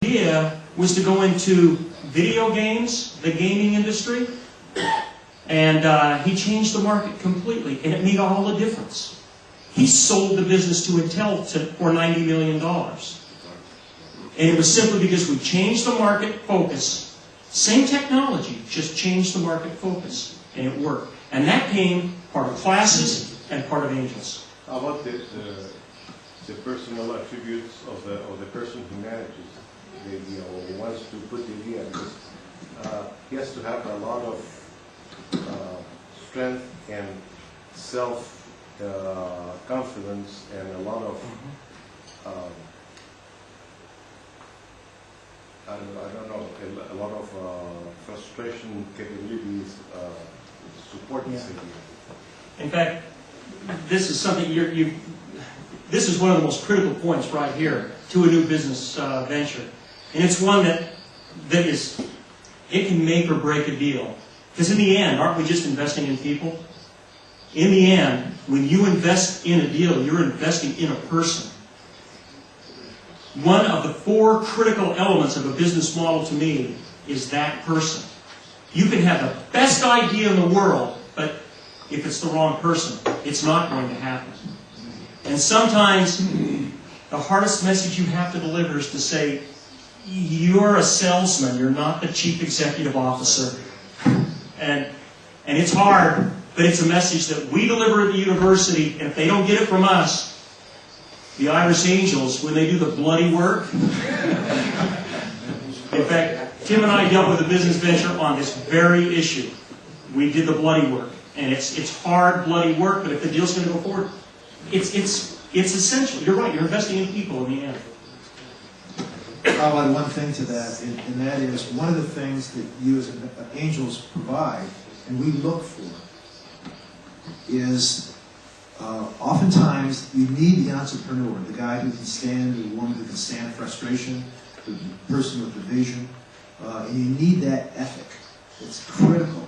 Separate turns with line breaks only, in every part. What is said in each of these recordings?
idea was to go into video games, the gaming industry, and he changed the market completely, and it made all the difference. He sold the business to Intel for $90 million. And it was simply because we changed the market focus. Same technology, just changed the market focus, and it worked. And that came part of classes and part of angels.
How about the personal attributes of the person who manages the idea or wants to put the idea? Because he has to have a lot of strength and self-confidence and a lot of I don't know, a lot of frustration capabilities support this idea.
In fact, this is something this is one of the most critical points right here to a new business venture. And it's one that it can make or break a deal. Because in the end, aren't we just investing in people? In the end, when you invest in a deal, you're investing in a person. One of the 4 critical elements of a business model to me is that person. You can have the best idea in the world, but if it's the wrong person, it's not going to happen. And sometimes the hardest message you have to deliver is to say, you're a salesman, you're not the chief executive officer. And it's hard, but it's a message that we deliver at the university, and if they don't get it from us, the Irish Angels, when they do the bloody work. In fact, Tim and I dealt with a business venture on this very issue. We did the bloody work. And it's hard, bloody work, but if the deal's going to go forward, it's essential. You're right, you're investing in people in the end.
I'll add one thing to that, and that is one of the things that you as angels provide, and we look for, is oftentimes you need the entrepreneur, the guy who can stand, or the woman who can stand frustration, the person with the vision, and you need that ethic. It's critical.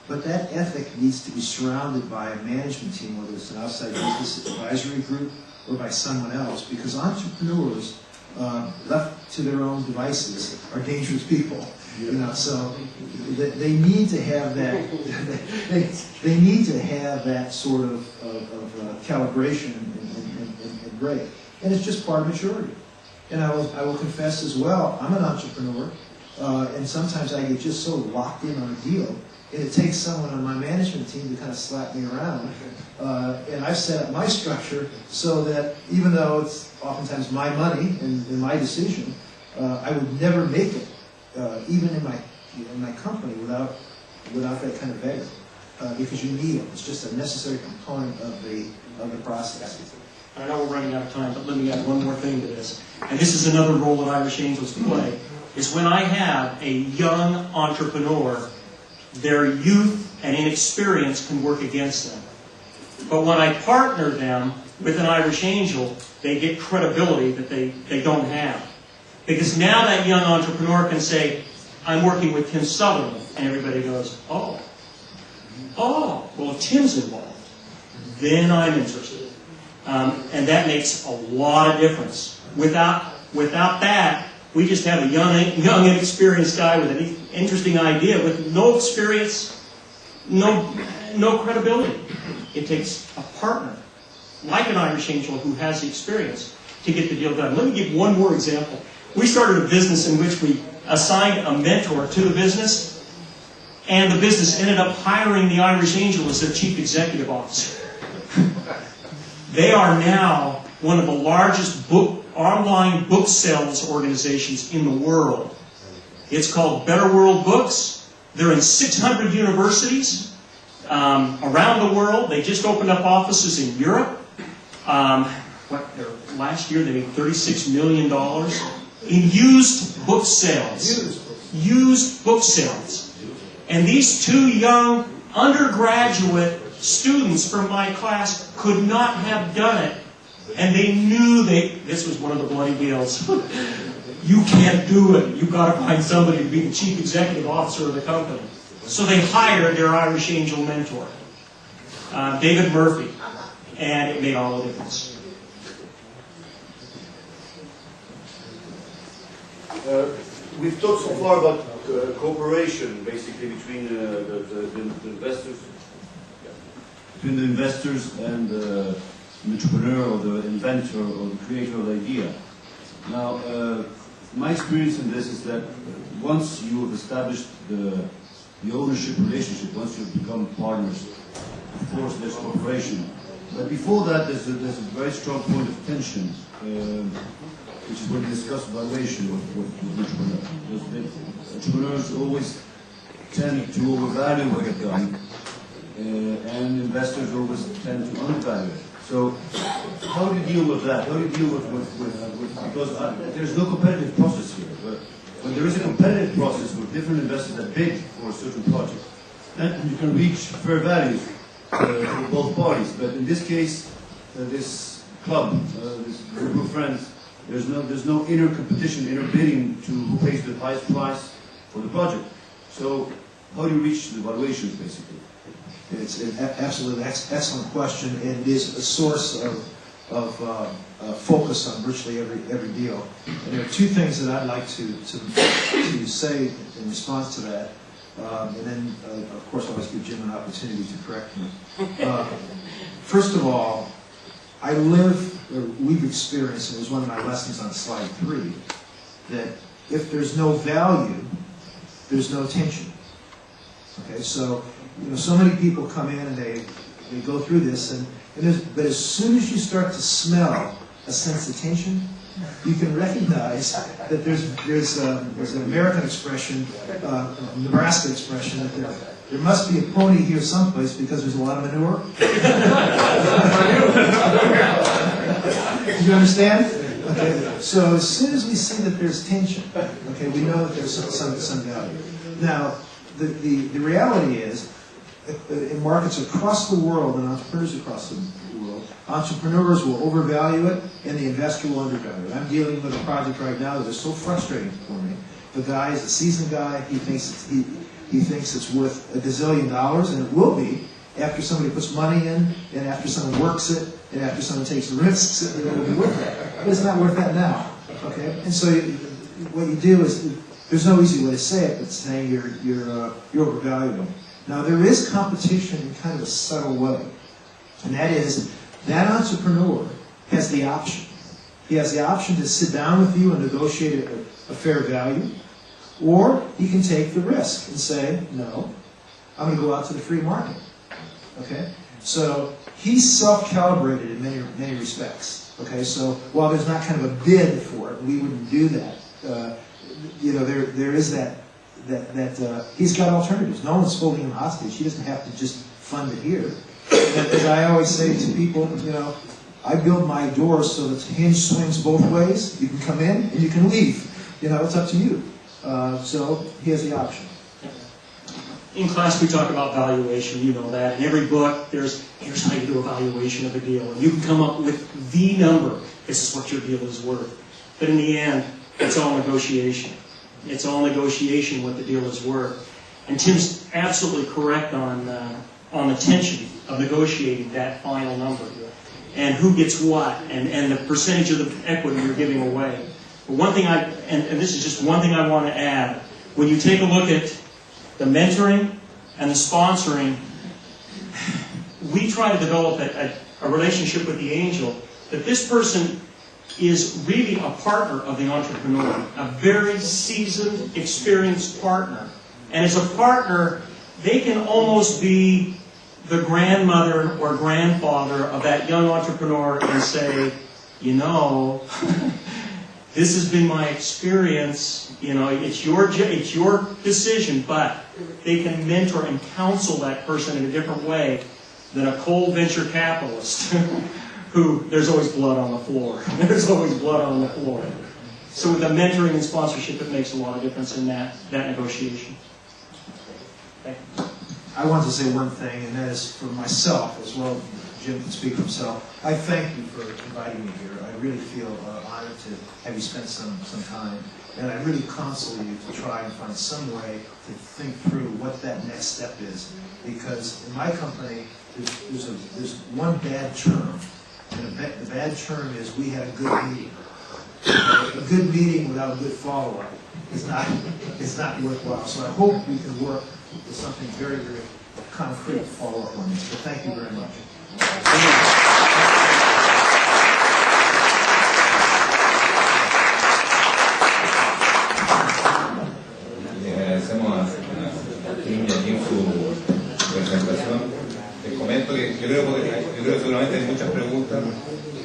But that ethic needs to be surrounded by a management team, whether it's an outside business advisory group or by someone else, because entrepreneurs, left to their own devices, are dangerous people. You know, so they need to have that. They need to have that sort of calibration and break, and it's just part of maturity. And I will confess as well, I'm an entrepreneur, and sometimes I get just so locked in on a deal, and it takes someone on my management team to kind of slap me around. And I've set up my structure so that even though it's oftentimes my money and my decision, I would never make it, even in my company, without that kind of vetting, because you need it. It's just a necessary component of the process.
I know we're running out of time, but let me add one more thing to this. And this is another role that Irish Angels play. Is when I have a young entrepreneur, their youth and inexperience can work against them. But when I partner them with an Irish Angel, they get credibility that they don't have. Because now that young entrepreneur can say, I'm working with Tim Sutherland, and everybody goes, oh, well, if Tim's involved, then I'm interested. And that makes a lot of difference. Without that, we just have a young inexperienced guy with an interesting idea with no experience, no credibility. It takes a partner, like an Irish Angel who has the experience, to get the deal done. Let me give one more example. We started a business in which we assigned a mentor to the business, and the business ended up hiring the Irish Angel as their chief executive officer. They are now one of the largest online book sales organizations in the world. It's called Better World Books. They're in 600 universities around the world. They just opened up offices in Europe. Last year they made $36 million in used book sales. Used book sales. And these 2 young undergraduate students from my class could not have done it. And they knew this was one of the bloody deals. You can't do it. You've got to find somebody to be the chief executive officer of the company. So they hired their Irish Angel mentor, David Murphy, and it made all the difference.
We've talked so far about cooperation, basically, between the investors. Between the investors and the entrepreneur or the inventor or the creator of the idea. Now, my experience in this is that once you have established the ownership relationship, once you've become partners, of course there's cooperation. But before that, there's a very strong point of tension, which is when we discuss valuation with entrepreneurs. Because entrepreneurs always tend to overvalue what they've done, and investors always tend to undervalue it. So, how do you deal with that? How do you deal with because there's no competitive process here. But when there is a competitive process with different investors that bid for a certain project, then you can reach fair values for both parties. But in this case, this club, this group of friends, there's no inner competition, inner bidding to who pays the highest price for the project. So, how do you reach the valuations, basically?
It's an absolutely excellent question, and it is a source of focus on virtually every deal. And there are two things that I'd like to say in response to that, and then, of course, I'll always give Jim an opportunity to correct me. First of all, we've experienced, and it was one of my lessons on slide 3, that if there's no value, there's no tension. Okay, so so many people come in and they go through this, but as soon as you start to smell a sense of tension, you can recognize that there's an American expression, a Nebraska expression, that there must be a pony here someplace because there's a lot of manure. You understand? Okay. So as soon as we see that there's tension, okay, we know that there's some value. Now, the reality is, in markets across the world and entrepreneurs across the world, entrepreneurs will overvalue it and the investor will undervalue it. I'm dealing with a project right now that is so frustrating for me. The guy is a seasoned guy. He thinks it's worth $1 gazillion, and it will be after somebody puts money in, and after someone works it, and after someone takes risks, it will be worth that. But it's not worth that now. Okay, and so what you do is, there's no easy way to say it, but saying you're overvaluing. Now, there is competition in kind of a subtle way, and that is that entrepreneur has the option. He has the option to sit down with you and negotiate a fair value, or he can take the risk and say, no, I'm going to go out to the free market. Okay? So he's self-calibrated in many respects. Okay? So while there's not kind of a bid for it, we wouldn't do that. There is that he's got alternatives. No one's holding him hostage. He doesn't have to just fund it here. And as I always say to people, I build my doors so that the hinge swings both ways. You can come in and you can leave. It's up to you. So he has the option.
In class, we talk about valuation. You know that. In every book, here's how you do a valuation of a deal. And you can come up with the number. This is what your deal is worth. But in the end, it's all negotiation. It's all negotiation what the deal is worth. And Tim's absolutely correct on the tension of negotiating that final number and who gets what and the percentage of the equity you're giving away. But one thing and this is just one thing I want to add, when you take a look at the mentoring and the sponsoring, we try to develop a relationship with the angel that this person is really a partner of the entrepreneur, a very seasoned, experienced partner. And as a partner, they can almost be the grandmother or grandfather of that young entrepreneur and say, this has been my experience, it's your decision, but they can mentor and counsel that person in a different way than a cold venture capitalist who, there's always blood on the floor. There's always blood on the floor. So with the mentoring and sponsorship, it makes a lot of difference in that negotiation. Okay.
I want to say one thing, and that is for myself as well. Jim can speak for himself. I thank you for inviting me here. I really feel honored to have you spend some time. And I really counsel you to try and find some way to think through what that next step is. Because in my company, there's one bad term. And the bad term is we had a good meeting. a good meeting without a good follow-up is not worthwhile. So I hope we can work with something very, very concrete to follow up on this. But thank you very much.
Le agradecemos a Kim y a Jim su presentación. Les comento que yo creo que seguramente hay muchas preguntas.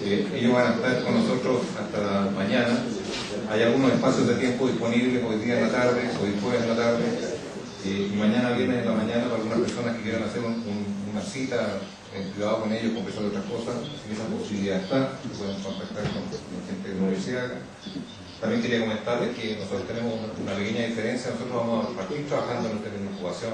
Ellos van a estar con nosotros hasta mañana. Hay algunos espacios de tiempo disponibles hoy día en la tarde, hoy jueves en la tarde, y mañana viernes en la mañana para algunas personas que quieran hacer una cita en privado con ellos, conversar de otras cosas. Esa posibilidad está, se pueden contactar con gente de la universidad. También quería comentarles que nosotros tenemos una pequeña diferencia. Nosotros vamos a partir trabajando en el tema de incubación